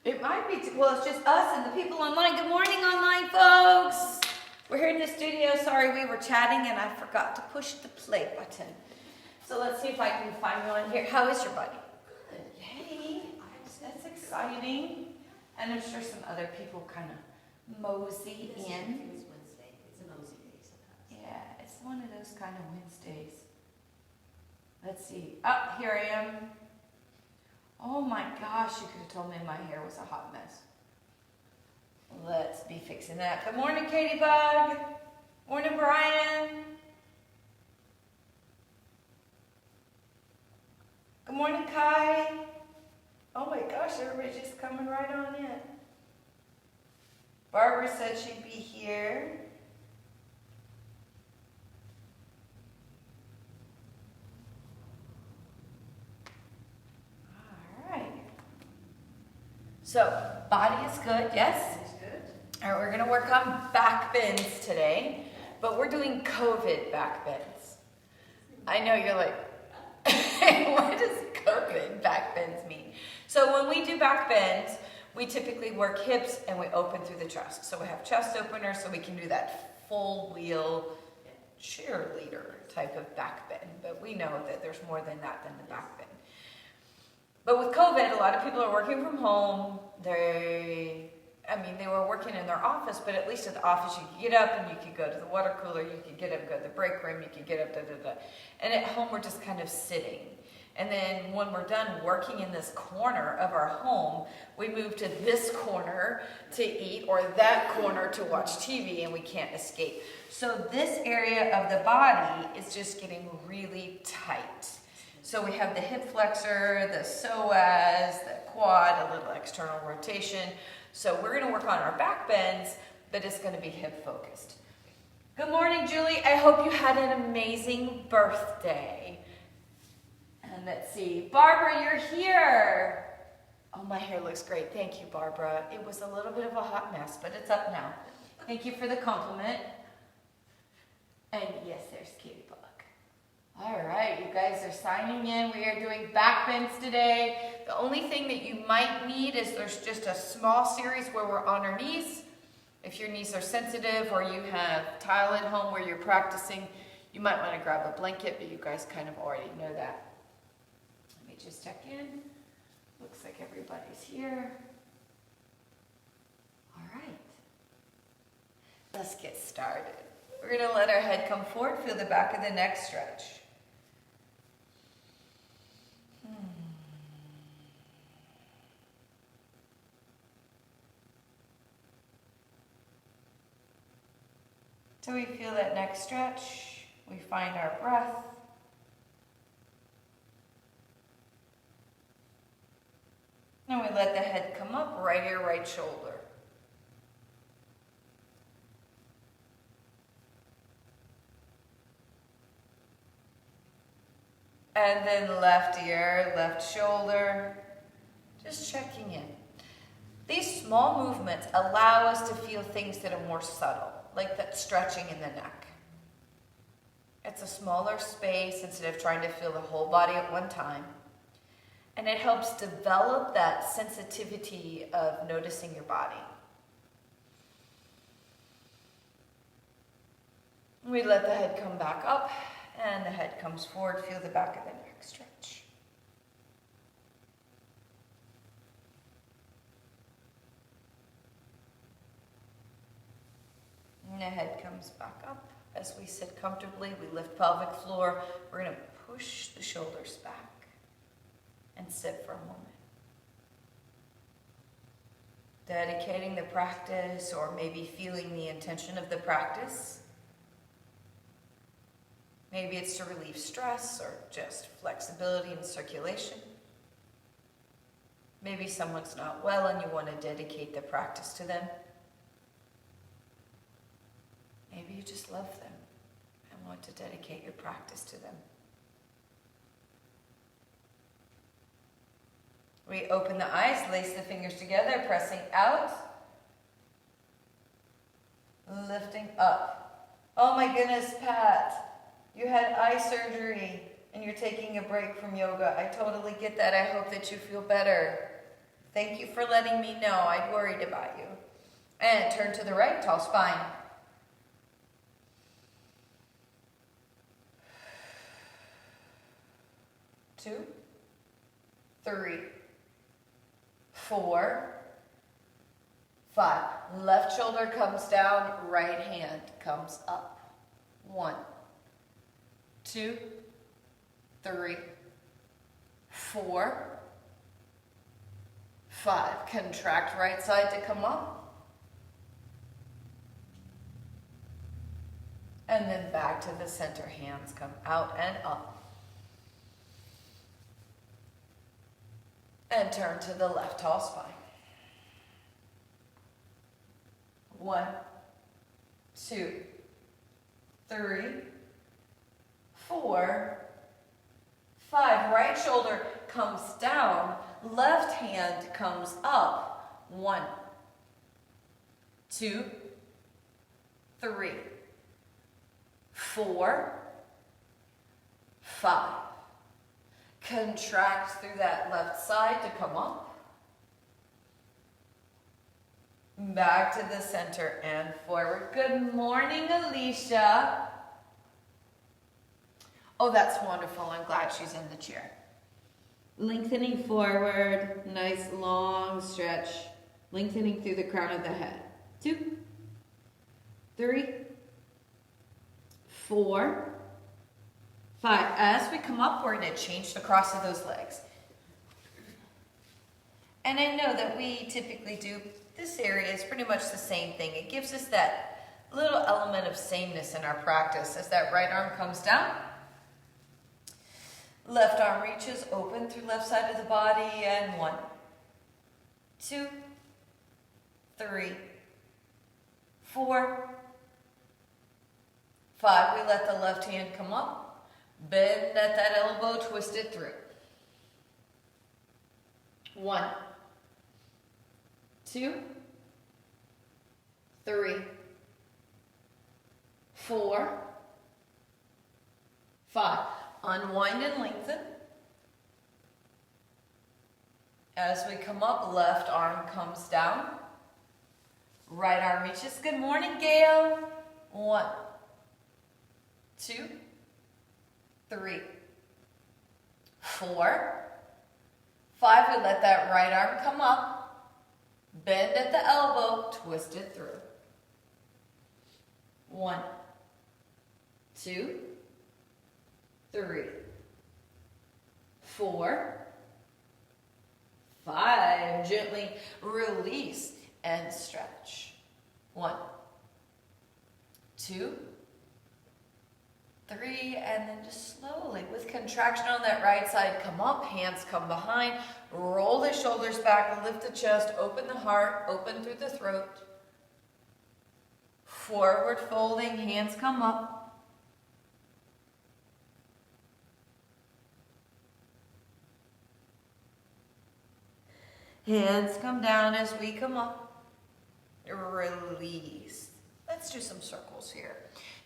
It might be, well, it's just us and the people online. Good morning, online folks. We're here in the studio. Sorry, we were chatting and I forgot to push the play button. So let's see if I can find you on here. How is your buddy? Good. Yay, that's exciting. And I'm sure some other people kind of mosey in. It's Wednesday. It's a mosey day sometimes. Yeah, it's one of those kind of Wednesdays. Let's see. Oh, here I am. Oh my gosh, you could have told me my hair was a hot mess. Let's be fixing that. Good morning, Katie Bug. Morning, Brian. Good morning, Kai. Oh my gosh, everybody's just coming right on in. Barbara said she'd be here. So, body is good, yes? It's good. All right, we're going to work on back bends today, but we're doing COVID back bends. I know you're like, what does COVID back bends mean? So when we do back bends, we typically work hips and we open through the chest. So we have chest openers so we can do that full wheel cheerleader type of back bend, but we know that there's more than that than the back bend. But with COVID, a lot of people are working from home. They were working in their office, but at least at the office you could get up and you could go to the water cooler, you could get up and go to the break room, you could get up, And at home, we're just kind of sitting. And then when we're done working in this corner of our home, we move to this corner to eat or that corner to watch TV, and we can't escape. So this area of the body is just getting really tight. So we have the hip flexor, the psoas, the quad, a little external rotation. So we're going to work on our back bends, but it's going to be hip focused. Good morning, Julie. I hope you had an amazing birthday. And let's see. Barbara, you're here. Oh, my hair looks great. Thank you, Barbara. It was a little bit of a hot mess, but it's up now. Thank you for the compliment. And yes, there's Kitty Bug. All right, you guys are signing in. We are doing back bends today. The only thing that you might need is there's just a small series where we're on our knees. If your knees are sensitive or you have tile at home where you're practicing, you might want to grab a blanket, but you guys kind of already know that. Let me just check in. Looks like everybody's here. All right. Let's get started. We're going to let our head come forward, feel the back of the neck stretch. So we feel that neck stretch, we find our breath. And we let the head come up, right ear, right shoulder. And then left ear, left shoulder, just checking in. These small movements allow us to feel things that are more subtle, like that stretching in the neck. It's a smaller space instead of trying to feel the whole body at one time. And it helps develop that sensitivity of noticing your body. We let the head come back up, and the head comes forward. Feel the back of the neck stretch. And the head comes back up. As we sit comfortably, we lift pelvic floor. We're going to push the shoulders back and sit for a moment. Dedicating the practice, or maybe feeling the intention of the practice. Maybe it's to relieve stress or just flexibility and circulation. Maybe someone's not well and you want to dedicate the practice to them. Maybe you just love them and want to dedicate your practice to them. We open the eyes, lace the fingers together, pressing out, lifting up. Oh my goodness, Pat, you had eye surgery and you're taking a break from yoga. I totally get that. I hope that you feel better. Thank you for letting me know. I worried about you. And turn to the right, tall spine. 2, 3, 4, 5. Left shoulder comes down, right hand comes up. 1, 2, 3, 4, 5. Contract right side to come up. And then back to the center. Hands come out and up. And turn to the left tall spine. 1, 2, 3, 4, 5. Right shoulder comes down, left hand comes up. 1, 2, 3, 4, 5. Contract through that left side to come up. Back to the center and forward. Good morning, Alicia. Oh, that's wonderful. I'm glad she's in the chair. Lengthening forward. Nice long stretch. Lengthening through the crown of the head. 2, 3, 4, 5. As we come up, we're going to change the cross of those legs. And I know that we typically do, this area is pretty much the same thing. It gives us that little element of sameness in our practice as that right arm comes down. Left arm reaches open through left side of the body. And 1, 2, 3, 4, 5. We let the left hand come up. Bend at that elbow, twist it through. 1, 2, 3, 4, 5. Unwind and lengthen. As we come up, left arm comes down. Right arm reaches. Good morning, Gail. 1, 2, 3, 4, 5. We let that right arm come up. Bend at the elbow, twist it through. 1, 2, 3, 4, 5. Gently release and stretch. 1, 2, 3, and then just slowly, with contraction on that right side, come up, hands come behind, roll the shoulders back, lift the chest, open the heart, open through the throat. Forward folding, hands come up. Hands come down as we come up. Release. Let's do some circles here.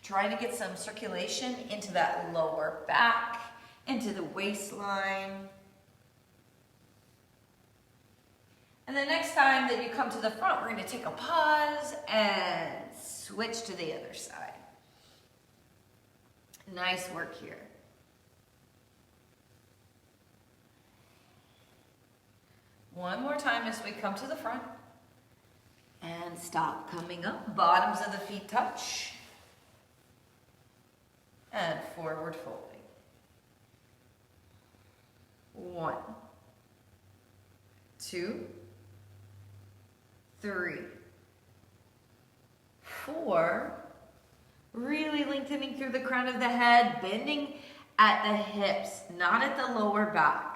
Trying to get some circulation into that lower back, into the waistline. And the next time that you come to the front, we're going to take a pause and switch to the other side. Nice work here. One more time as we come to the front. And stop coming up. Bottoms of the feet touch. And forward folding. 1, 2, 3, 4. Really lengthening through the crown of the head, bending at the hips, not at the lower back.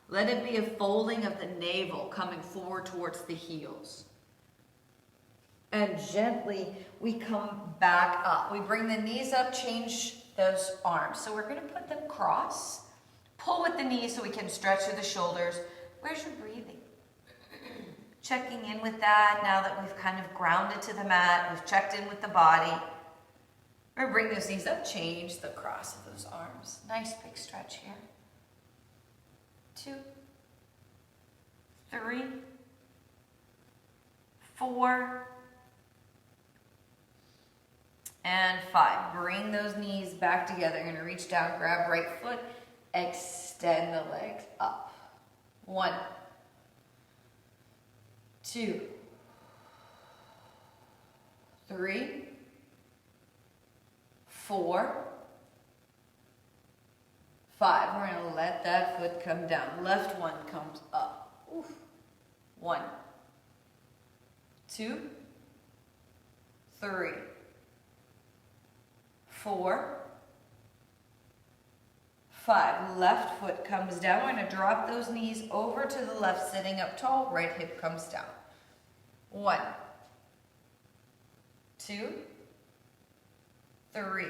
Let it be a folding of the navel coming forward towards the heels. And gently, we come back up. We bring the knees up, change those arms. So we're going to put them cross. Pull with the knees so we can stretch through the shoulders. Where's your breathing? Checking in with that now that we've kind of grounded to the mat. We've checked in with the body. We're going to bring those knees up, change the cross of those arms. Nice big stretch here. 2, 3, 4, and 5. Bring those knees back together. You're going to reach down, grab right foot, extend the legs up. 1, 2, 3, 4, 5. We're going to let that foot come down. Left one comes up. Oof. 1, 2, 3, 4, 5. Left foot comes down. We're going to drop those knees over to the left, sitting up tall. Right hip comes down. 1, 2, 3,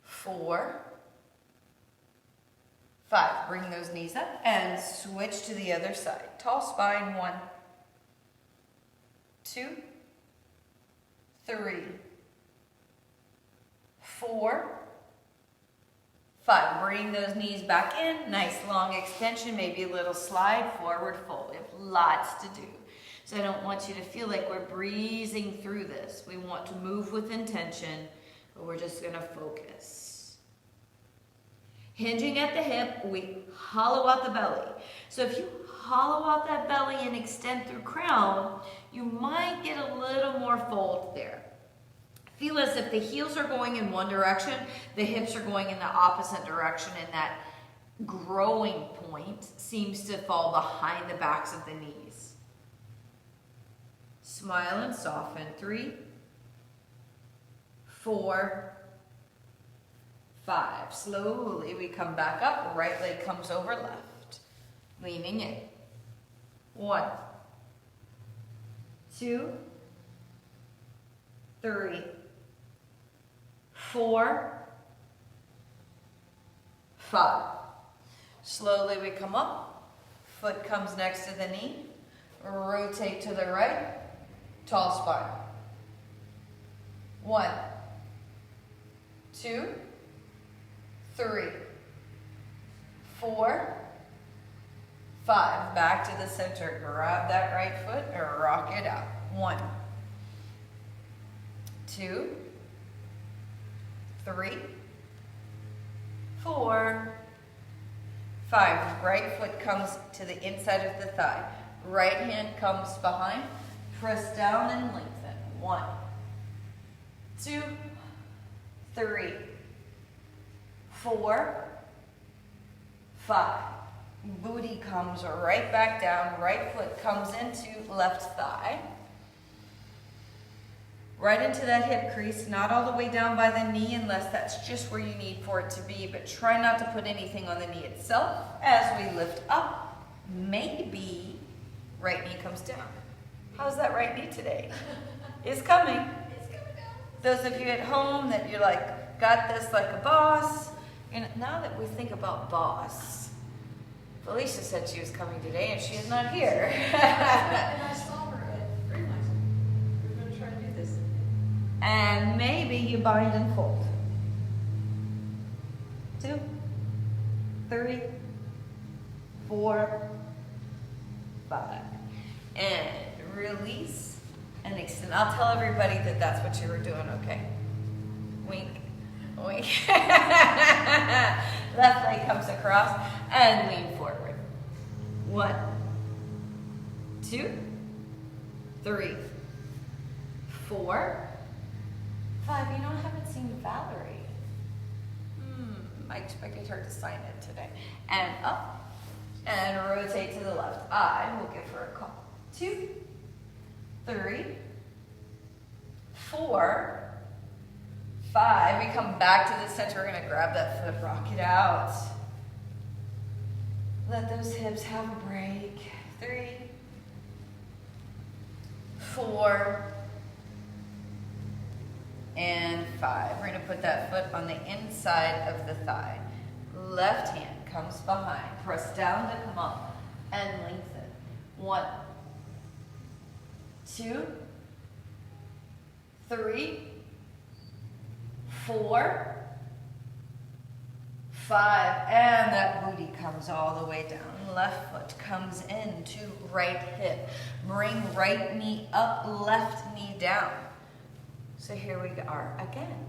4, 5. Bring those knees up and switch to the other side. Tall spine. 1, 2, 3, 4, 5. Bring those knees back in. Nice long extension, maybe a little slide, forward fold. We have lots to do. So I don't want you to feel like we're breezing through this. We want to move with intention, but we're just going to focus. Hinging at the hip, we hollow out the belly. So if you hollow out that belly and extend through crown, you might get a little more fold there. Feel as if the heels are going in one direction, the hips are going in the opposite direction, and that growing point seems to fall behind the backs of the knees. Smile and soften. 3, 4, 5. Slowly we come back up. Right leg comes over left. Leaning in. 1, 2, 3, 4, 5. Slowly we come up. Foot comes next to the knee. Rotate to the right. Tall spine. 1, 2, 3, 4, 5. Back to the center. Grab that right foot and rock it out. 1, 2, 3, 4, 5. Right foot comes to the inside of the thigh. Right hand comes behind. Press down and lengthen. 1, 2, 3, 4, 5. Booty comes right back down. Right foot comes into left thigh. Right into that hip crease, not all the way down by the knee unless that's just where you need for it to be, but try not to put anything on the knee itself. As we lift up, maybe right knee comes down. How's that right knee today? It's coming. It's coming down. Those of you at home that you're like, got this like a boss. And now that we think about boss, Felicia said she was coming today and she is not here. And I saw her at Greenlight. We're going to try to do this. And maybe you bind and fold. 2, 3, 4, 5. And release and extend. I'll tell everybody that that's what you were doing, okay? Wink, wink. Left leg comes across and lean forward. 1, 2, 3, 4, 5. You know, I haven't seen Valerie. I expected her to sign it today. And up. And rotate to the left. I will give her a call. 2, 3, 4, 5. We come back to the center. We're going to grab that foot, rock it out. Let those hips have a break. 3, 4, and 5. We're going to put that foot on the inside of the thigh. Left hand comes behind. Press down to come up and lengthen. 1, 2, 3, 4, 5, and that booty comes all the way down. Left foot comes into right hip. Bring right knee up, left knee down. So here we are again.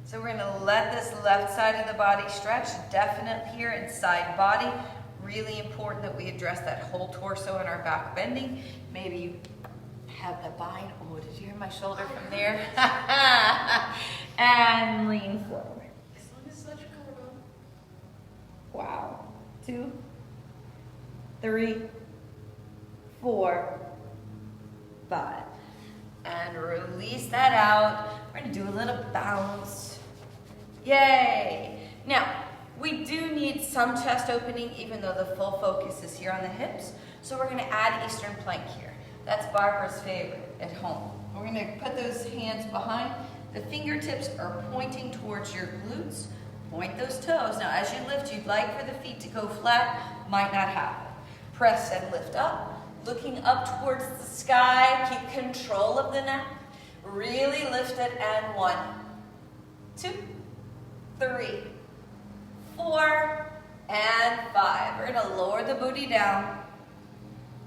So we're gonna let this left side of the body stretch, definite here in side body. Really important that we address that whole torso in our back bending. Maybe you have the bind. Oh, did you hear my shoulder from there? And lean forward. As long as it's not your collarbone. Wow. 2, 3, 4, 5. And release that out. We're gonna do a little bounce. Yay! Now, we do need some chest opening even though the full focus is here on the hips. So we're gonna add Eastern plank here. That's Barbara's favorite at home. We're gonna put those hands behind. The fingertips are pointing towards your glutes. Point those toes. Now as you lift, you'd like for the feet to go flat. Might not happen. Press and lift up. Looking up towards the sky. Keep control of the neck. Really lift it, and 1, 2, 3, 4, and 5. We're gonna lower the booty down.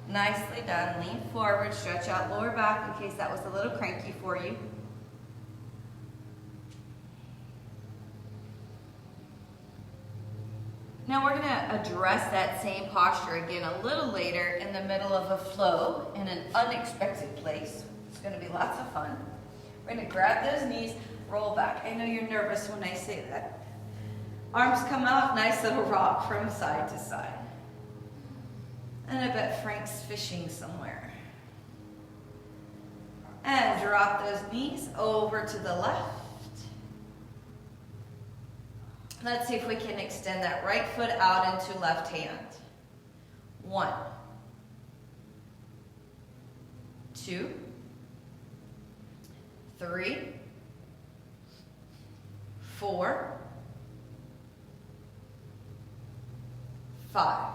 Nicely done. Lean forward, stretch out lower back in case that was a little cranky for you. Now we're gonna address that same posture again a little later in the middle of a flow in an unexpected place. It's gonna be lots of fun. We're gonna grab those knees, roll back. I know you're nervous when I say that. Arms come out, nice little rock from side to side. And I bet Frank's fishing somewhere. And drop those knees over to the left. Let's see if we can extend that right foot out into left hand. 1, 2, 3, 4, 5.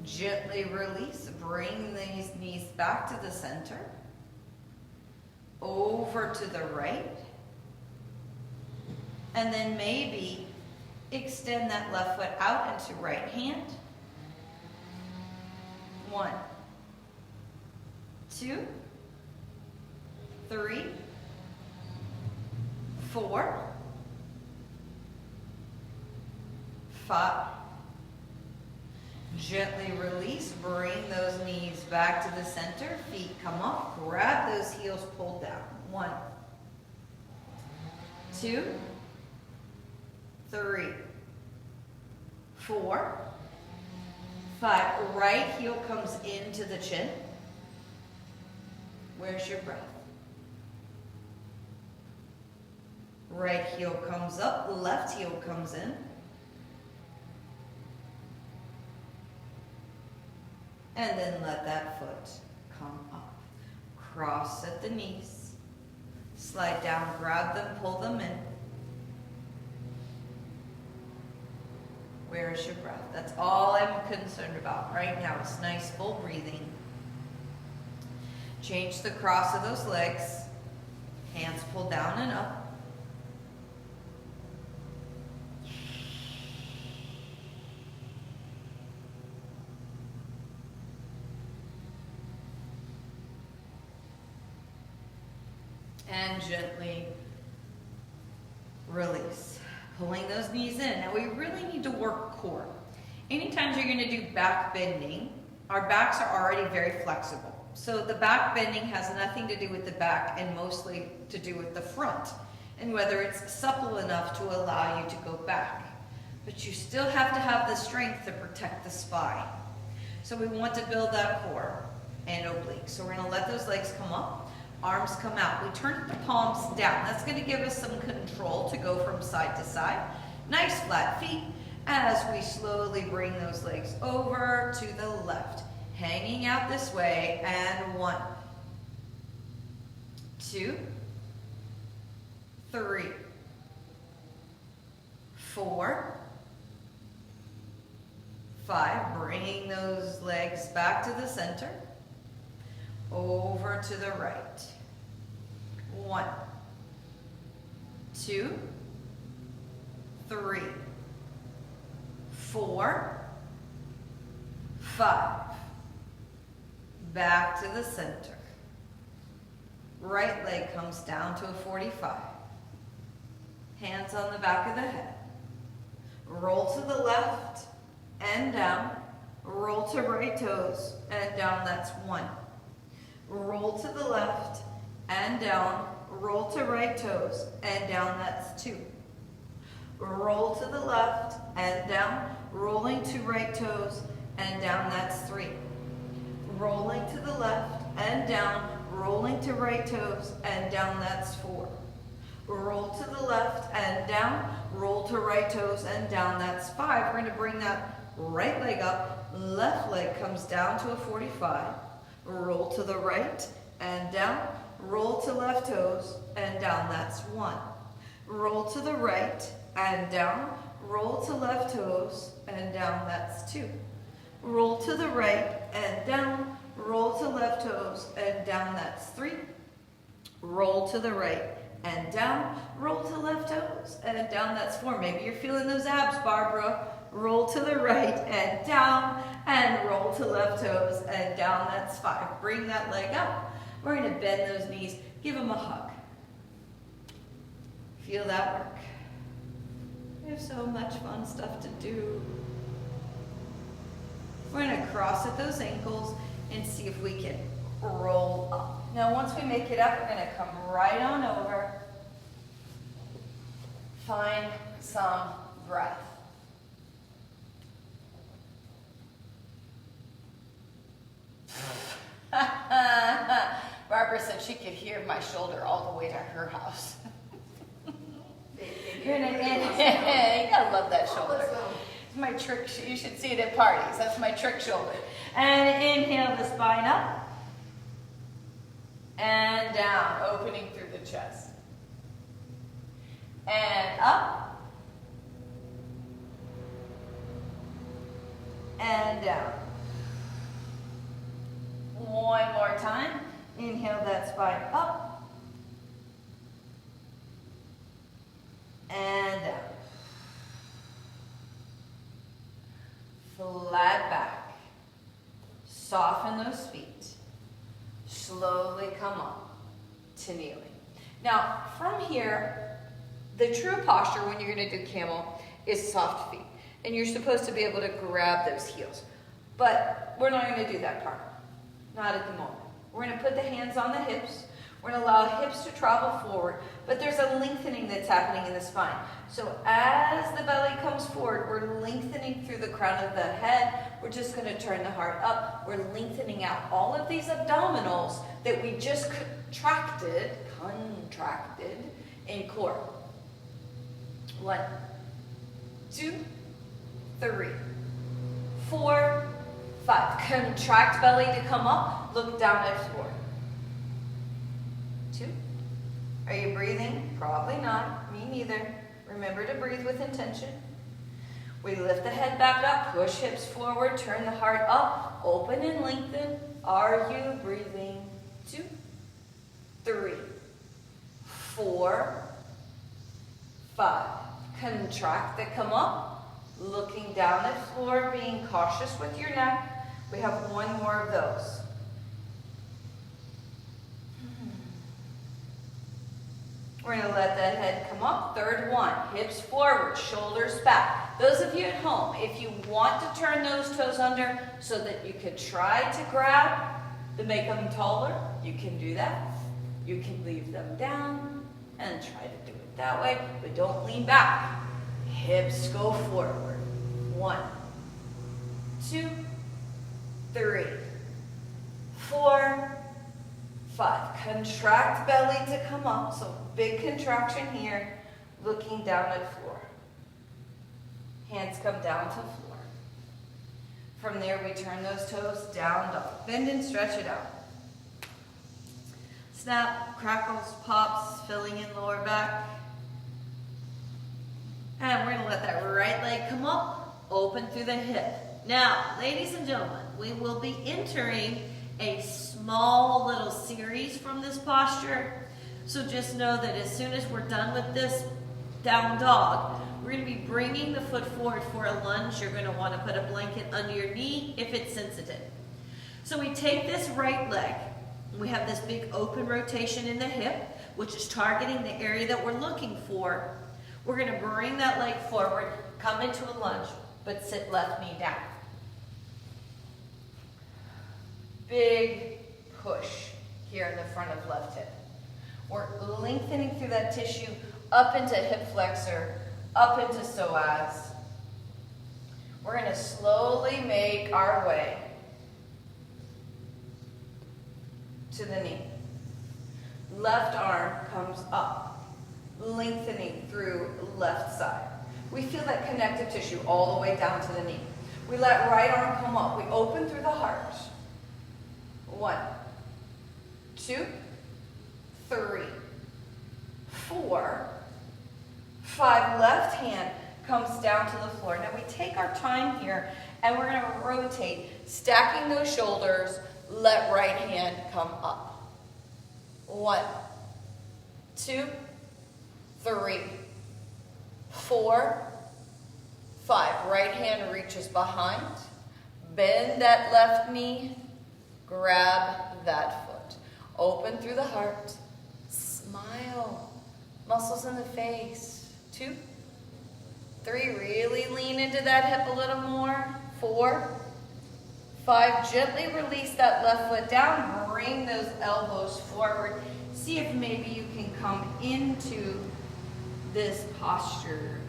Gently release. Bring these knees back to the center. Over to the right. And then maybe extend that left foot out into right hand. 1, 2, 3, 4, 5. Gently release. Bring those knees back to the center. Feet come up. Grab those heels pulled down. 1, 2, 3, 4, 5. Right heel comes into the chin. Where's your breath? Right heel comes up, left heel comes in. And then let that foot come up. Cross at the knees. Slide down, grab them, pull them in. Where's your breath? That's all I'm concerned about right now. It's nice, full breathing. Change the cross of those legs. Hands pulled down and up. And gently release. Pulling those knees in. Now we really need to work core. Anytime you're going to do back bending, our backs are already very flexible. So the back bending has nothing to do with the back and mostly to do with the front and whether it's supple enough to allow you to go back. But you still have to have the strength to protect the spine. So we want to build that core and oblique. So we're going to let those legs come up, arms come out. We turn the palms down. That's going to give us some control to go from side to side. Nice flat feet as we slowly bring those legs over to the left. Hanging out this way, and 1, 2, 3, 4, 5. Bringing those legs back to the center. Over to the right. 1, 2, 3, 4, 5. Back to the center. Right leg comes down to a 45. Hands on the back of the head. Roll to the left and down. Roll to right toes and down, that's 1. Roll to the left and down. Roll to right toes and down, that's 2. Roll to the left and down. Rolling to right toes and down, that's 3. Rolling to the left and down. Rolling to right toes and down, that's 4. Roll to the left and down, roll to right toes and down, that's 5. We're going to bring that right leg up, left leg comes down to a 45. Roll to the right and down, roll to left toes and down, that's 1. Roll to the right and down, roll to left toes and down, that's 2. Roll to the right and down, roll to left toes and down, that's 3. Roll to the right and down, roll to left toes and down, that's 4. Maybe you're feeling those abs, Barbara. Roll to the right and down, and roll to left toes and down, that's 5. Bring that leg up. We're going to bend those knees, give them a hug. Feel that work. We have so much fun stuff to do. We're going to cross at those ankles and see if we can roll up. Now once we make it up, we're going to come right on over. Find some breath. Barbara said she could hear my shoulder all the way to her house. You're gonna you gotta love that shoulder. It's my trick. You should see it at parties. That's my trick shoulder. And inhale the spine up and down, opening through the chest. And up and down. One more time. Inhale that spine up and down. Flat back. Soften those feet. Slowly come up to kneeling. Now, from here, the true posture when you're going to do camel is soft feet. And you're supposed to be able to grab those heels. But we're not going to do that part. Not at the moment. We're going to put the hands on the hips. We're going to allow hips to travel forward, but there's a lengthening that's happening in the spine. So as the belly comes forward, we're lengthening through the crown of the head. We're just going to turn the heart up. We're lengthening out all of these abdominals that we just contracted in core. 1, 2, 3, 4, 5. Contract belly to come up. Look down at floor. 2. Are you breathing? Probably not. Me neither. Remember to breathe with intention. We lift the head back up. Push hips forward. Turn the heart up. Open and lengthen. Are you breathing? 2, 3, 4, 5. Contract to come up. Looking down at floor. Being cautious with your neck. We have one more of those. We're going to let that head come up. Third one, hips forward, shoulders back. Those of you at home, if you want to turn those toes under so that you could try to grab to make them taller, you can do that. You can leave them down and try to do it that way, but don't lean back. Hips go forward. 1, 2, 3, 4, 5. Contract belly to come up. So big contraction here, looking down at floor. Hands come down to floor. From there, we turn those toes down, dog. Bend and stretch it out. Snap, crackles, pops, filling in lower back. And we're going to let that right leg come up, open through the hip. Now, ladies and gentlemen, we will be entering a small little series from this posture. So just know that as soon as we're done with this down dog, We're going to be bringing the foot forward for a lunge. You're going to want to put a blanket under your knee if it's sensitive. So we take this right leg. We have this big open rotation in the hip, which is targeting the area that we're looking for. We're going to bring that leg forward, come into a lunge, but sit left knee down. Big push here in the front of left hip. We're lengthening through that tissue up into hip flexor, up into psoas. We're going to slowly make our way to the knee. Left arm comes up, lengthening through left side. We feel that connective tissue all the way down to the knee. We let right arm come up. We open through the heart. 1, 2, 3, 4, 5. Left hand comes down to the floor. Now we take our time here and we're going to rotate, stacking those shoulders. Let right hand come up. 1, 2, 3, 4, 5. Right hand reaches behind. Bend that left knee. Grab that foot. Open through the heart. Smile. Muscles in the face. 2, 3. Really lean into that hip a little more. 4, 5. Gently release that left foot down. Bring those elbows forward. See if maybe you can come into this posture.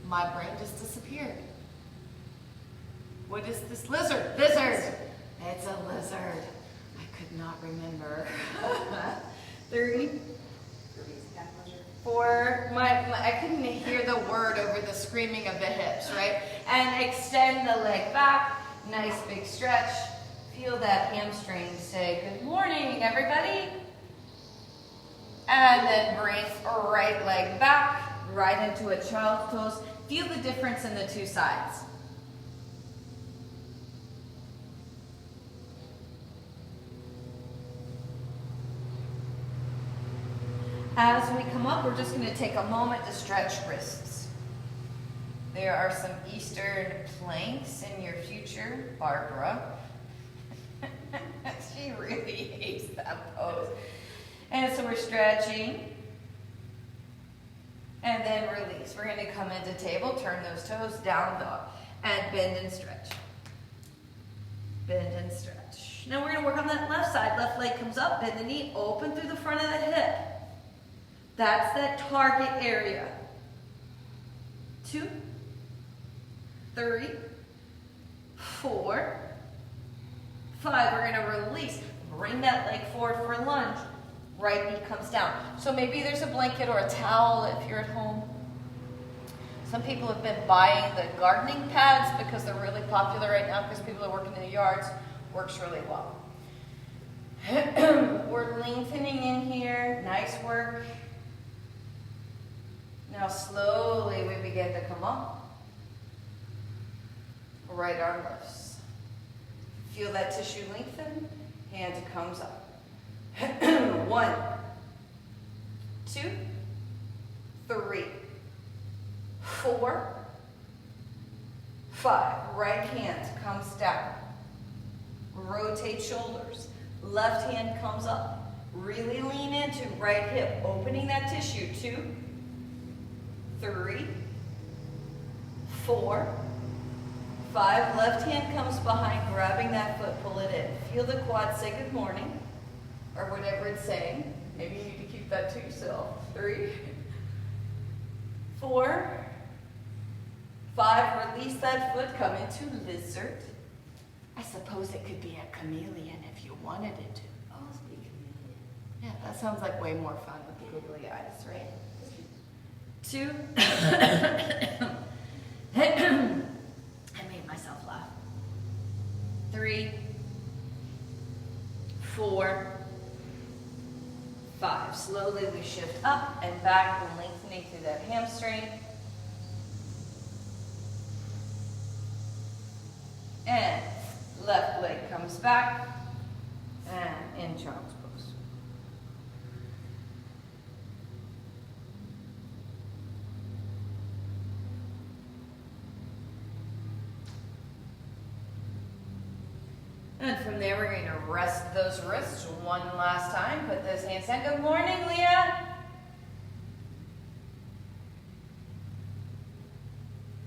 My brain just disappeared. What is this? Lizard. Lizard. It's a lizard. I could not remember. 3, 4. I couldn't hear the word over the screaming of the hips, right? And extend the leg back. Nice big stretch. Feel that hamstring. Say good morning, everybody. And then bring right leg back, right into a child's pose. Feel the difference in the two sides. As we come up, we're just going to take a moment to stretch wrists. There are some Eastern planks in your future, Barbara. She really hates that pose. And so we're stretching. And then release. We're going to come into table, turn those toes, down dog, and bend and stretch. Bend and stretch. Now we're going to work on that left side. Left leg comes up, bend the knee, open through the front of the hip. That's that target area. 2, 3, 4, 5. We're going to release. Bring that leg forward for a lunge. Right knee comes down. So maybe there's a blanket or a towel if you're at home. Some people have been buying the gardening pads because they're really popular right now because people are working in the yards. Works really well. We're lengthening in here. Nice work. Now slowly we begin to come up. Right arm lifts. Feel that tissue lengthen. Hand comes up. 1, 2, 3, 4, 5. Right hand comes down. Rotate shoulders. Left hand comes up. Really lean into right hip, opening that tissue. 2, 3, 4, 5. Left hand comes behind, grabbing that foot, pull it in. Feel the quad, say good morning, or whatever it's saying. Maybe you need to keep that to yourself. 3, 4, 5. Release that foot, come into lizard. I suppose it could be a chameleon if you wanted it to. Oh, let's be chameleon. Yeah, that sounds like way more fun with the googly eyes, right? 2. I made myself laugh. 3, 4, 5. Slowly we shift up and back and lengthening through that hamstring. And left leg comes back and in child's pose. And from there, we're going to rest those wrists one last time. Put those hands down. Good morning, Leah.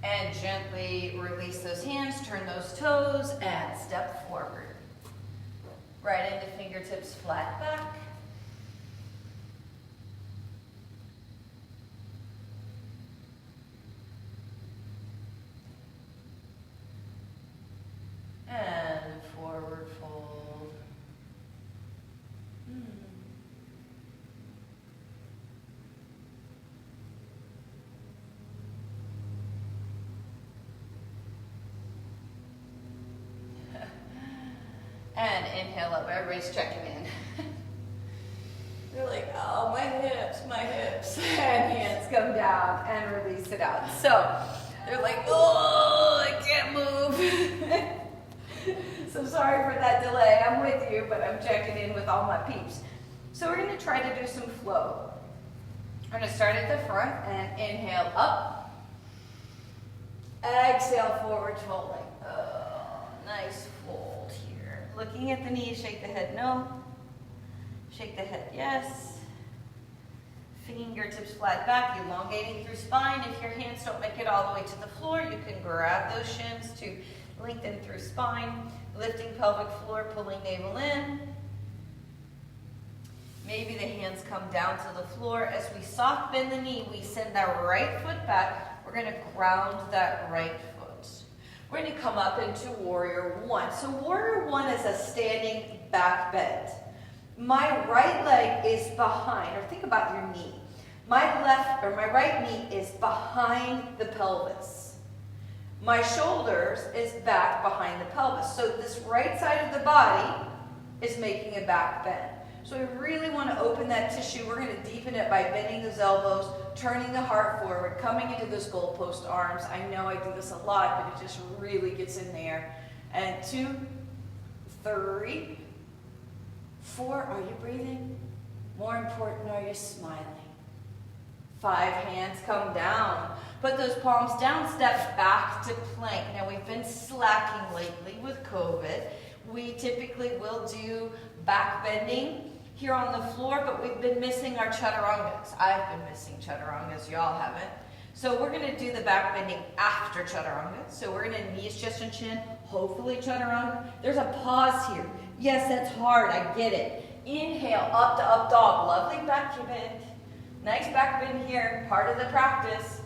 And gently release those hands, turn those toes, and step forward. Right into fingertips flat back. And forward fold. And inhale up, everybody's checking in. They're like, oh, my hips. And hands come down and release it out. So they're like, oh, I can't move. So sorry for that delay. I'm with you, but I'm checking in with all my peeps. So we're going to try to do some flow. We're going to start at the front and inhale up. Exhale, forward folding. Oh, nice fold here. Looking at the knees, shake the head no. Shake the head yes. Fingertips flat back, elongating through spine. If your hands don't make it all the way to the floor, you can grab those shins to lengthen through spine. Lifting pelvic floor, pulling navel in. Maybe the hands come down to the floor. As we soft bend the knee, we send that right foot back. We're going to ground that right foot. We're going to come up into Warrior One. So Warrior One is a standing back bend. My right leg is behind, or think about your knee. My right knee is behind the pelvis. My shoulders is back behind the pelvis. So this right side of the body is making a back bend. So we really want to open that tissue. We're going to deepen it by bending those elbows, turning the heart forward, coming into those goalpost arms. I know I do this a lot, but it just really gets in there. And 2, 3, 4, are you breathing? More important, are you smiling? 5, hands come down. Put those palms down, step back to plank. Now we've been slacking lately with COVID. We typically will do back bending here on the floor, but we've been missing our chaturangas. I've been missing chaturangas, y'all haven't. So we're gonna do the back bending after chaturanga. So we're gonna knees, chest, and chin, hopefully chaturanga. There's a pause here. Yes, that's hard, I get it. Inhale, up to up dog, lovely back bend. Nice back bend here, part of the practice.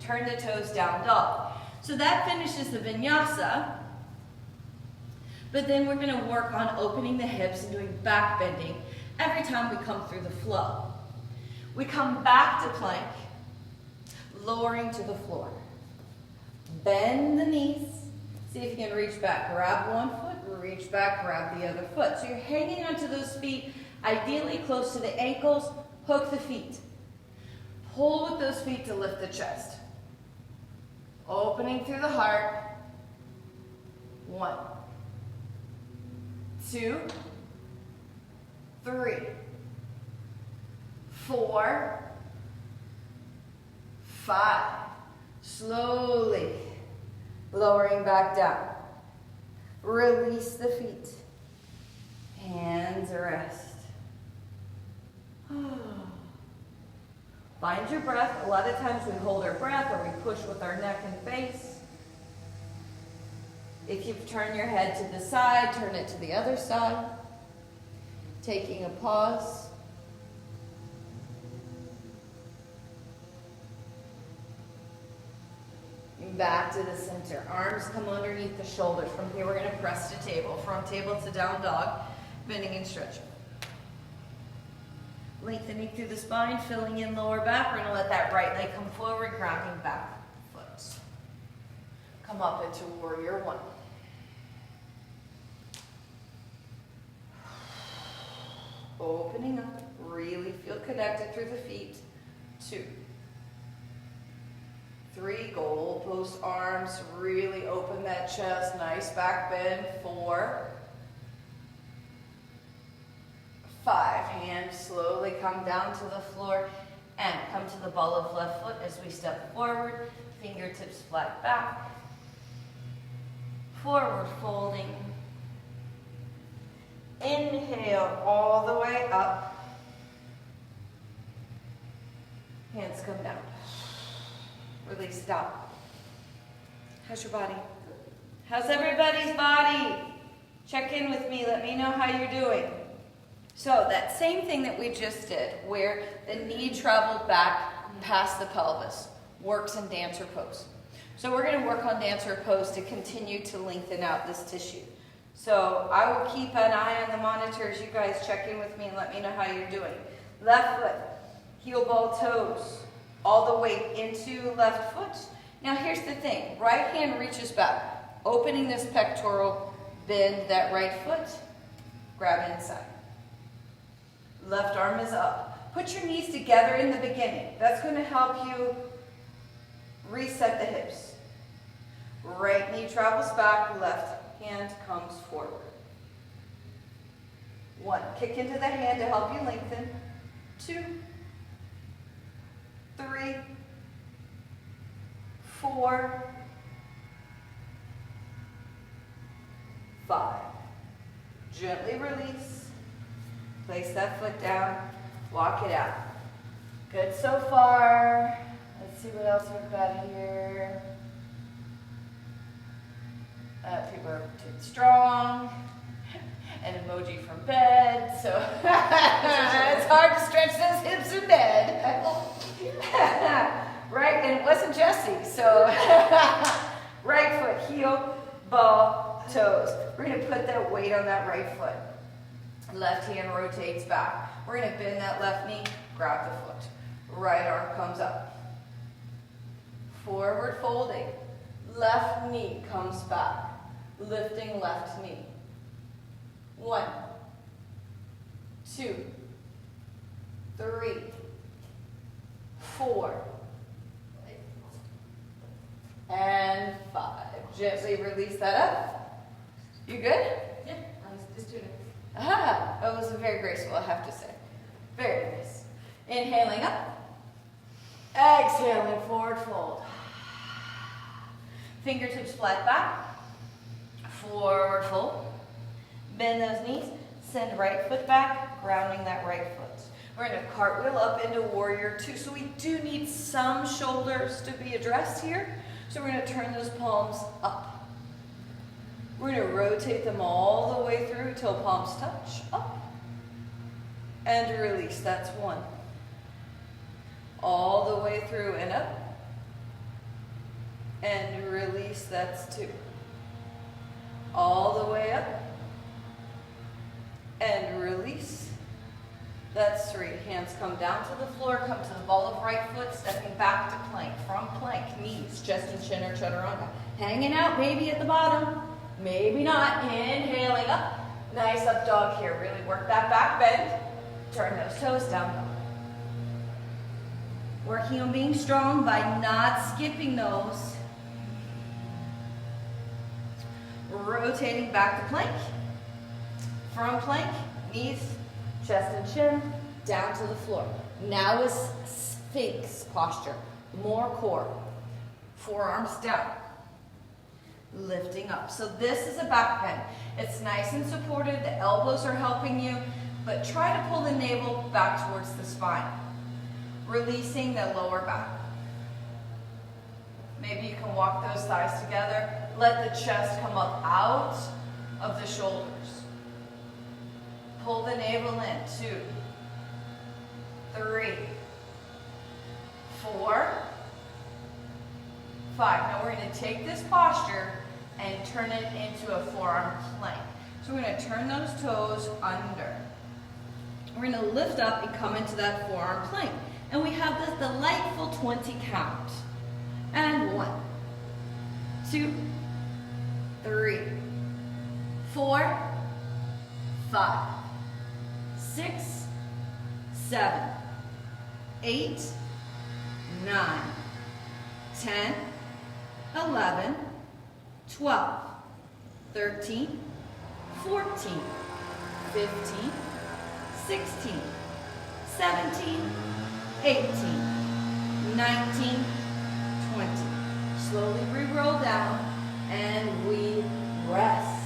Turn the toes down dog. So that finishes the vinyasa. But then we're going to work on opening the hips and doing back bending every time we come through the flow. We come back to plank, lowering to the floor. Bend the knees. See if you can reach back. Grab one foot, reach back, grab the other foot. So you're hanging onto those feet, ideally close to the ankles. Hook the feet. Pull with those feet to lift the chest. Opening through the heart. 1, 2, 3, 4, 5. Slowly lowering back down. Release the feet. Hands rest. Find your breath. A lot of times we hold our breath or we push with our neck and face. If you turn your head to the side, turn it to the other side. Taking a pause. Back to the center. Arms come underneath the shoulders. From here we're going to press to table. From table to down dog. Bending and stretching. Lengthening through the spine, filling in lower back. We're going to let that right leg come forward, grounding back foot. Come up into Warrior One. Opening up, really feel connected through the feet. 2, 3, goalpost arms, really open that chest, nice back bend. 4, 5, hands slowly come down to the floor and come to the ball of left foot as we step forward, fingertips flat back, forward folding, Inhale all the way up. Hands come down. Release, stop. How's your body? How's everybody's body? Check in with me. Let me know how you're doing. So that same thing that we just did, where the knee traveled back past the pelvis, works in dancer pose. So we're going to work on dancer pose to continue to lengthen out this tissue. So I will keep an eye on the monitors. You guys check in with me and let me know how you're doing. Left foot, heel ball toes, all the way into left foot. Now here's the thing. Right hand reaches back, opening this pectoral, bend that right foot, grab inside. Left arm is up. Put your knees together in the beginning. That's going to help you reset the hips. Right knee travels back, left hand comes forward. 1, kick into the hand to help you lengthen. 2, 3, 4, 5. Gently release. Place that foot down. Walk it out. Good so far. Let's see what else we've got here. People are too strong. An emoji from bed. So it's hard to stretch those hips in bed. Right, and it wasn't Jesse. So right foot, heel, ball, toes. We're going to put that weight on that right foot. Left hand rotates back. We're going to bend that left knee, grab the foot. Right arm comes up. Forward folding. Left knee comes back. Lifting left knee. 1, 2, 3, 4, and 5. Gently release that up. You good? Yeah, I was just doing it. Ah, that was very graceful, I have to say. Very nice. Inhaling up. Exhaling, forward fold. Fingertips flat back. Forward fold. Bend those knees. Send right foot back, grounding that right foot. We're going to cartwheel up into warrior 2. So we do need some shoulders to be addressed here. So we're going to turn those palms up. We're going to rotate them all the way through till palms touch. Up. And release. That's 1. All the way through and up. And release. That's 2. All the way up. And release. That's 3. Hands come down to the floor, come to the ball of right foot, stepping back to plank. From plank, knees, chest and chin or chaturanga. Hanging out maybe at the bottom, maybe not. Inhaling up. Nice up dog here. Really work that back bend. Turn those toes down. Working on being strong by not skipping those. Rotating back to plank. From plank, knees, chest and chin, down to the floor. Now is Sphinx posture. More core. Forearms down. Lifting up. So this is a back bend. It's nice and supported. The elbows are helping you, but try to pull the navel back towards the spine. Releasing the lower back. Maybe you can walk those thighs together. Let the chest come up out of the shoulders. Pull the navel in. 2, 3, 4, 5. Now we're going to take this posture and turn it into a forearm plank. So we're going to turn those toes under. We're going to lift up and come into that forearm plank. And we have this delightful 20 count. And 1, 2, 3, 4, 5, 6, 7, 8, 9, 10, 11, 12, 13, 14, 15, 16, 17, 18, 19, 20. Slowly re-roll down and we rest.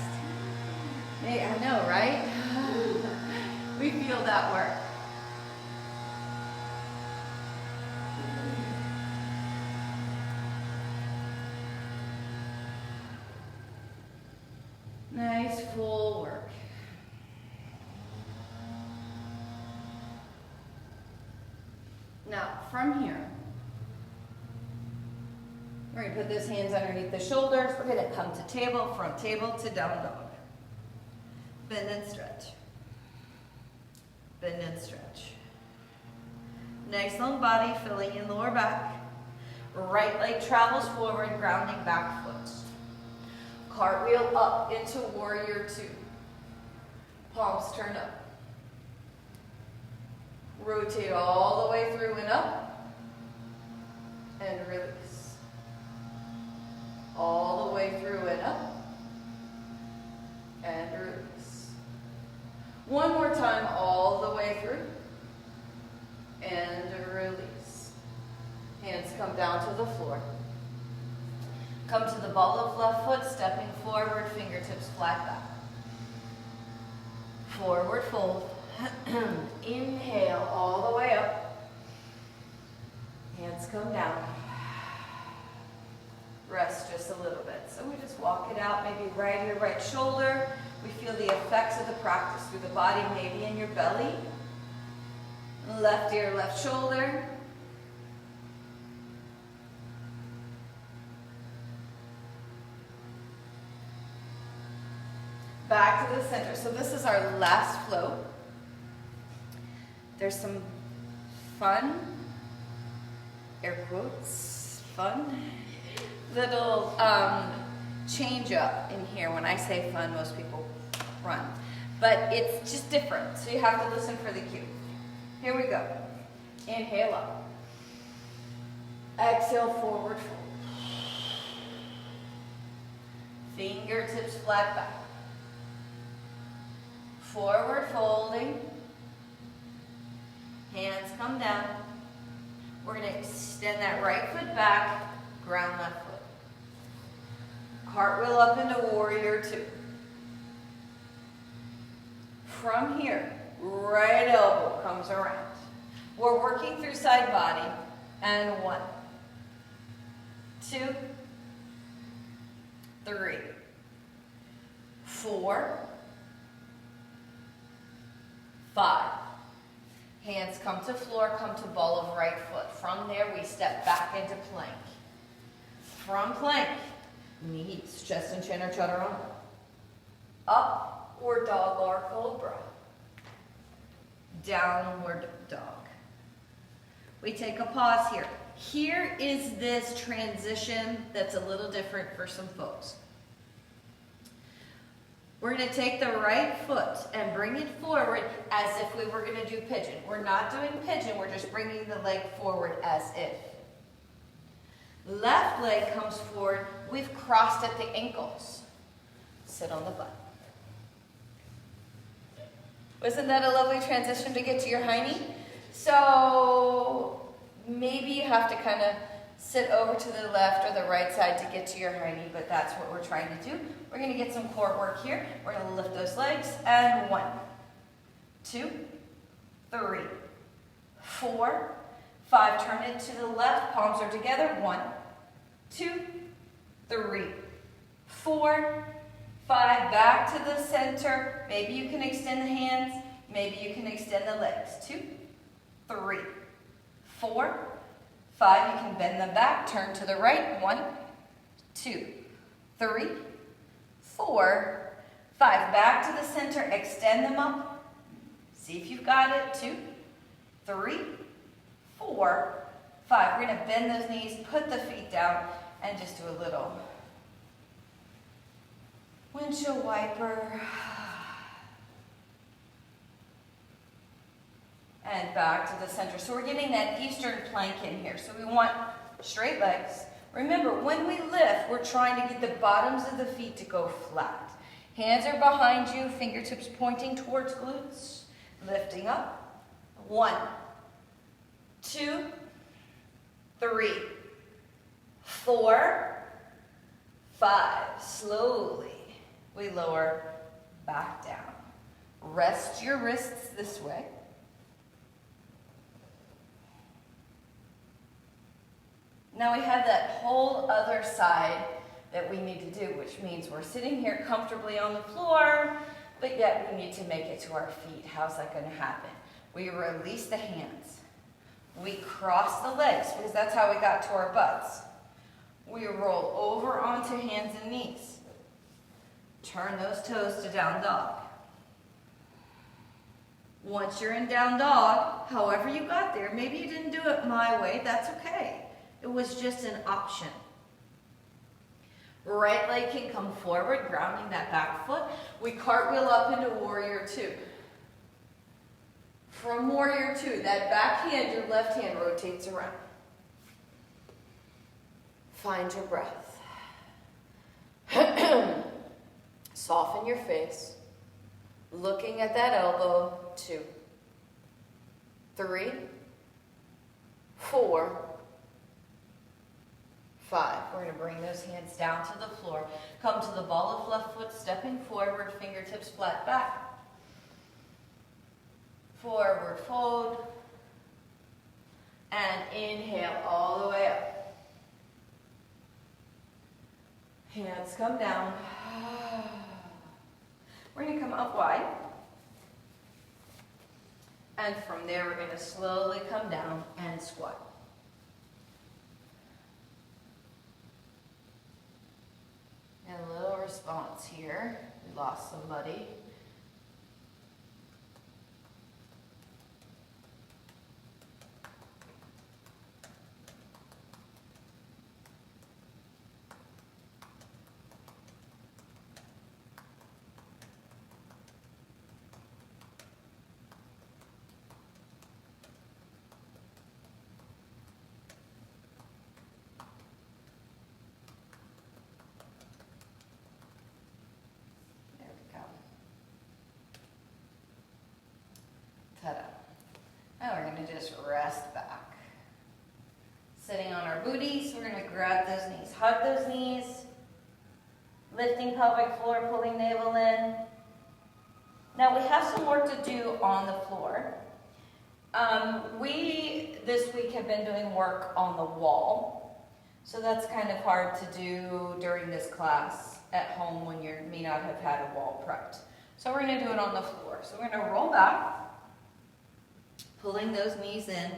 Hey, I know, right? that work? Nice full work. Now, from here, we're going to put those hands underneath the shoulders. We're going to come to table, front table to down dog. Bend and stretch. Bend and stretch. Nice long body, filling in lower back. Right leg travels forward, grounding back foot. Cartwheel up into warrior two. Palms turn up. Rotate all the way through and up. And release. All the way through and up. And release. One more time, all the way through. And release. Hands come down to the floor. Come to the ball of left foot, stepping forward, fingertips flat back. Forward fold. Inhale all the way up. Hands come down. Rest just a little bit. So we just walk it out, maybe right ear, right shoulder. We feel the effects of the practice through the body, maybe in your belly. Left ear, left shoulder. Back to the center. So this is our last flow. There's some fun, air quotes, fun, little change up in here. When I say fun, most people run. But it's just different, so you have to listen for the cue. Here we go. Inhale up. Exhale, forward fold. Fingertips flat back. Forward folding. Hands come down. We're going to extend that right foot back, ground left foot. Cartwheel up into warrior two. From here, right elbow comes around. We're working through side body. And 1, 2, 3, 4, 5. Hands come to floor, come to ball of right foot. From there, we step back into plank. From plank, knees, chest and chin are chaturanga. Up or dog or cobra. Downward dog. We take a pause here. Here is this transition that's a little different for some folks. We're going to take the right foot and bring it forward as if we were going to do pigeon. We're not doing pigeon, we're just bringing the leg forward as if. Left leg comes forward, we've crossed at the ankles. Sit on the butt. Wasn't that a lovely transition to get to your hiney? So maybe you have to kind of sit over to the left or the right side to get to your hiney, but that's what we're trying to do. We're going to get some core work here. We're going to lift those legs, and 1, 2, 3, 4, 5. Turn it to the left, palms are together. 1, 2, 3, 4, 5. Back to the center. Maybe you can extend the hands. Maybe you can extend the legs. 2, 3, 4, 5. You can bend them back. Turn to the right. 1, 2, 3, 4, 5. Back to the center. Extend them up. See if you've got it. 2, 3, 4, 5. We're going to bend those knees, put the feet down, and just do a little windshield wiper. And back to the center. So we're getting that Eastern plank in here. So we want straight legs. Remember, when we lift, we're trying to get the bottoms of the feet to go flat. Hands are behind you, fingertips pointing towards glutes. Lifting up. 1, 2, 3, 4, 5. Slowly, we lower back down. Rest your wrists this way. Now we have that whole other side that we need to do, which means we're sitting here comfortably on the floor, but yet we need to make it to our feet. How's that going to happen? We release the hands. We cross the legs, because that's how we got to our butts. We roll over onto hands and knees. Turn those toes to down dog. Once you're in down dog, however you got there, maybe you didn't do it my way, that's okay. It was just an option. Right leg can come forward, grounding that back foot. We cartwheel up into warrior two. From warrior two, that back hand, your left hand rotates around. Find your breath. Soften your face. Looking at that elbow, 2, 3, 4, 5. We're going to bring those hands down to the floor. Come to the ball of left foot, stepping forward, fingertips flat back. Forward fold. And inhale all the way up. Hands come down. We're going to come up wide. And from there, we're going to slowly come down and squat. And a little response here. We lost somebody. Now we're going to just rest back. Sitting on our booties, we're going to grab those knees. Hug those knees. Lifting pelvic floor, pulling navel in. Now we have some work to do on the floor. We, this week, have been doing work on the wall. So that's kind of hard to do during this class at home when you may not have had a wall prepped. So we're going to do it on the floor. So we're going to roll back. Pulling those knees in,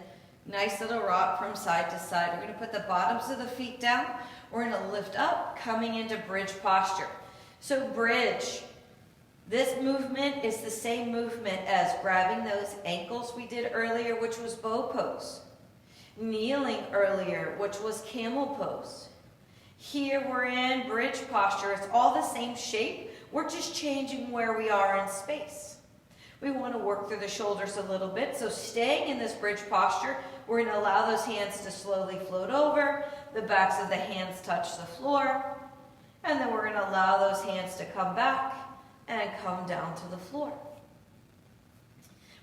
nice little rock from side to side. We're going to put the bottoms of the feet down. We're going to lift up, coming into bridge posture. So bridge, this movement is the same movement as grabbing those ankles we did earlier, which was bow pose. Kneeling earlier, which was camel pose. Here we're in bridge posture. It's all the same shape. We're just changing where we are in space. We want to work through the shoulders a little bit. So staying in this bridge posture, we're going to allow those hands to slowly float over. The backs of the hands touch the floor. And then we're going to allow those hands to come back and come down to the floor.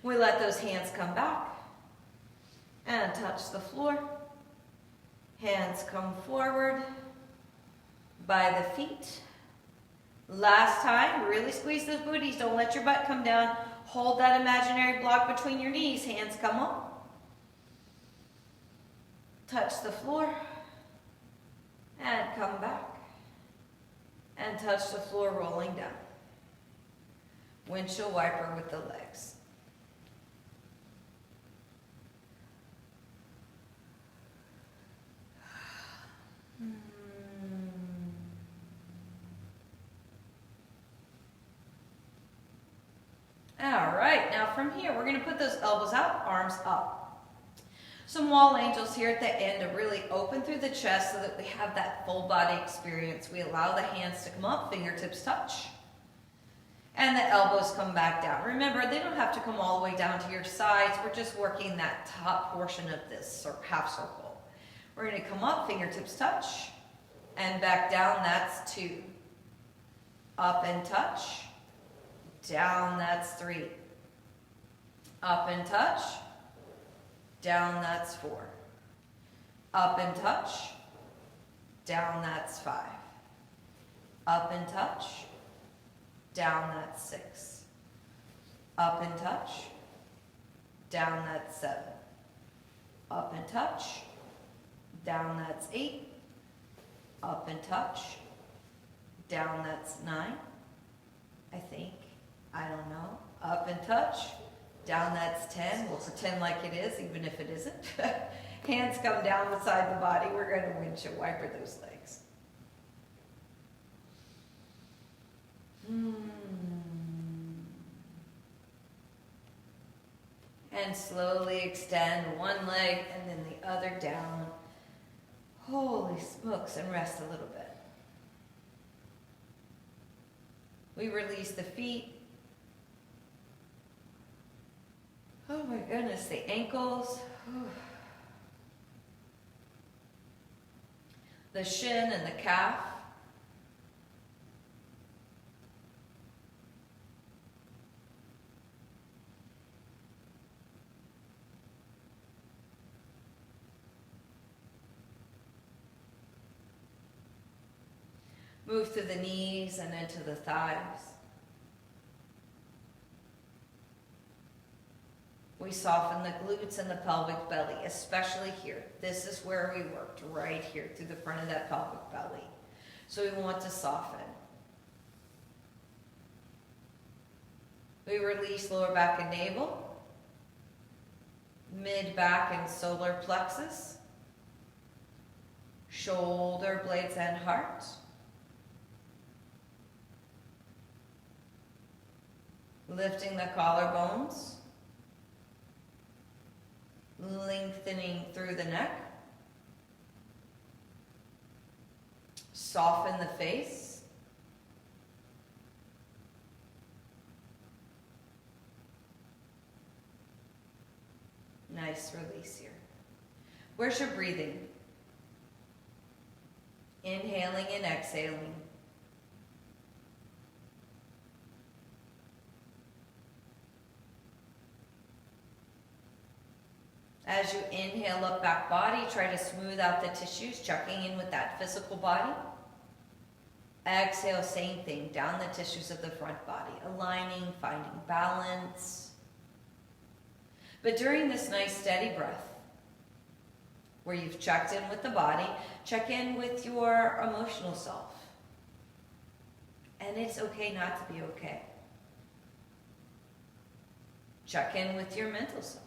We let those hands come back and touch the floor. Hands come forward by the feet. Last time, really squeeze those booties. Don't let your butt come down. Hold that imaginary block between your knees. Hands come up. Touch the floor. And come back. And touch the floor, rolling down. Windshield wiper with the legs. All right, now from here, we're going to put those elbows out, arms up. Some wall angels here at the end to really open through the chest so that we have that full body experience. We allow the hands to come up, fingertips touch, and the elbows come back down. Remember, they don't have to come all the way down to your sides. We're just working that top portion of this half circle. We're going to come up, fingertips touch, and back down, that's 2. Up and touch. Down, that's 3. Up and touch. Down, that's 4. Up and touch. Down, that's 5. Up and touch. Down, that's 6. Up and touch. Down, that's 7. Up and touch. Down, that's 8. Up and touch. Down, that's 9. I think. I don't know. Up and touch. Down, that's 10. We'll pretend like it is, even if it isn't. Hands come down beside the body. We're going to windshield wiper those legs. And slowly extend one leg and then the other down. Holy smokes, and rest a little bit. We release the feet. Oh my goodness, the ankles. The shin and the calf. Move to the knees and into the thighs. We soften the glutes and the pelvic belly, especially here. This is where we worked, right here, through the front of that pelvic belly. So we want to soften. We release lower back and navel, mid back and solar plexus, shoulder blades and heart. Lifting the collarbones, lengthening through the neck. Soften the face. Nice release here. Where's your breathing? Inhaling and exhaling. As you inhale up back body, try to smooth out the tissues, checking in with that physical body. Exhale, same thing, down the tissues of the front body, aligning, finding balance. But during this nice steady breath, where you've checked in with the body, check in with your emotional self. And it's okay not to be okay. Check in with your mental self.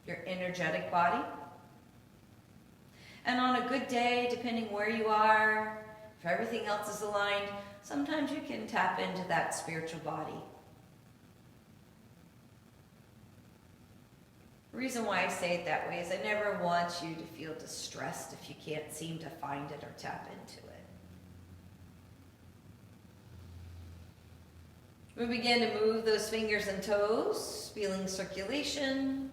Your energetic body. And on a good day, depending where you are, if everything else is aligned, sometimes you can tap into that spiritual body. The reason why I say it that way is I never want you to feel distressed if you can't seem to find it or tap into it. We begin to move those fingers and toes, feeling circulation.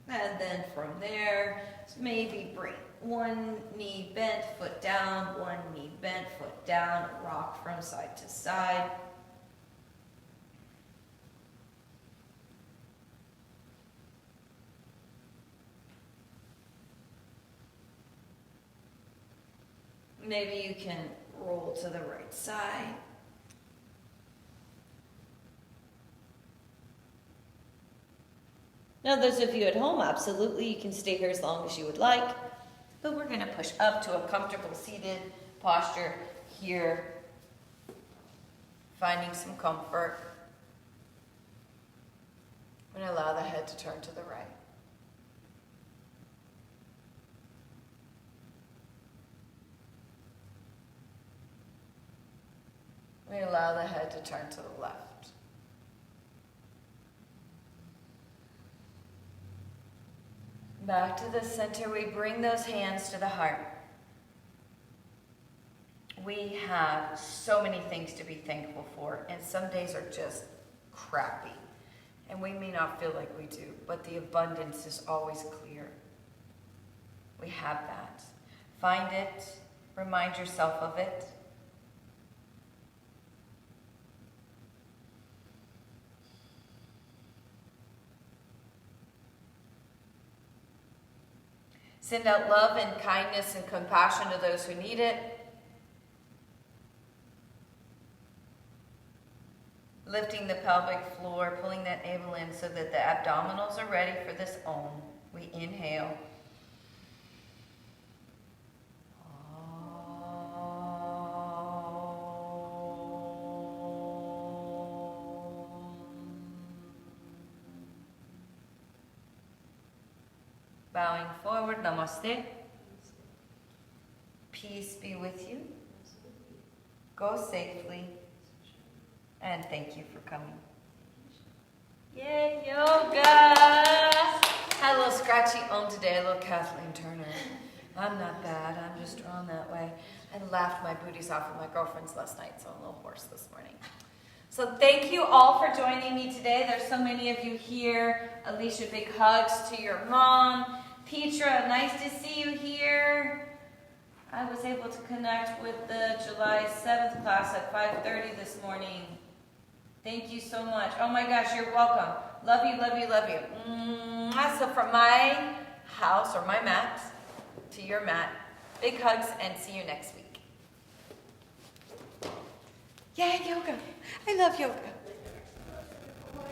And then from there, maybe bring one knee bent, foot down, one knee bent, foot down, rock from side to side. Maybe you can roll to the right side. Now, those of you at home, absolutely, you can stay here as long as you would like. But we're going to push up to a comfortable seated posture here, finding some comfort. And allow the head to turn to the right. We allow the head to turn to the left. Back to the center, we bring those hands to the heart. We have so many things to be thankful for, and some days are just crappy. And we may not feel like we do, but the abundance is always clear. We have that. Find it, remind yourself of it. Send out love and kindness and compassion to those who need it. Lifting the pelvic floor, pulling that navel in so that the abdominals are ready for this Om. We inhale. Bowing forward, namaste. Peace be with you. Go safely. And thank you for coming. Yay, yoga! Had a little scratchy Om today, a little Kathleen Turner. I'm not bad, I'm just drawn that way. I laughed my booties off with my girlfriends last night, so I'm a little hoarse this morning. So thank you all for joining me today. There's so many of you here. Alicia, big hugs to your mom. Petra, nice to see you here. I was able to connect with the July 7th class at 5:30 this morning. Thank you so much. Oh my gosh, you're welcome. Love you, love you, love you. So from my house or my mat to your mat, big hugs and see you next week. Yay, yoga. I love yoga.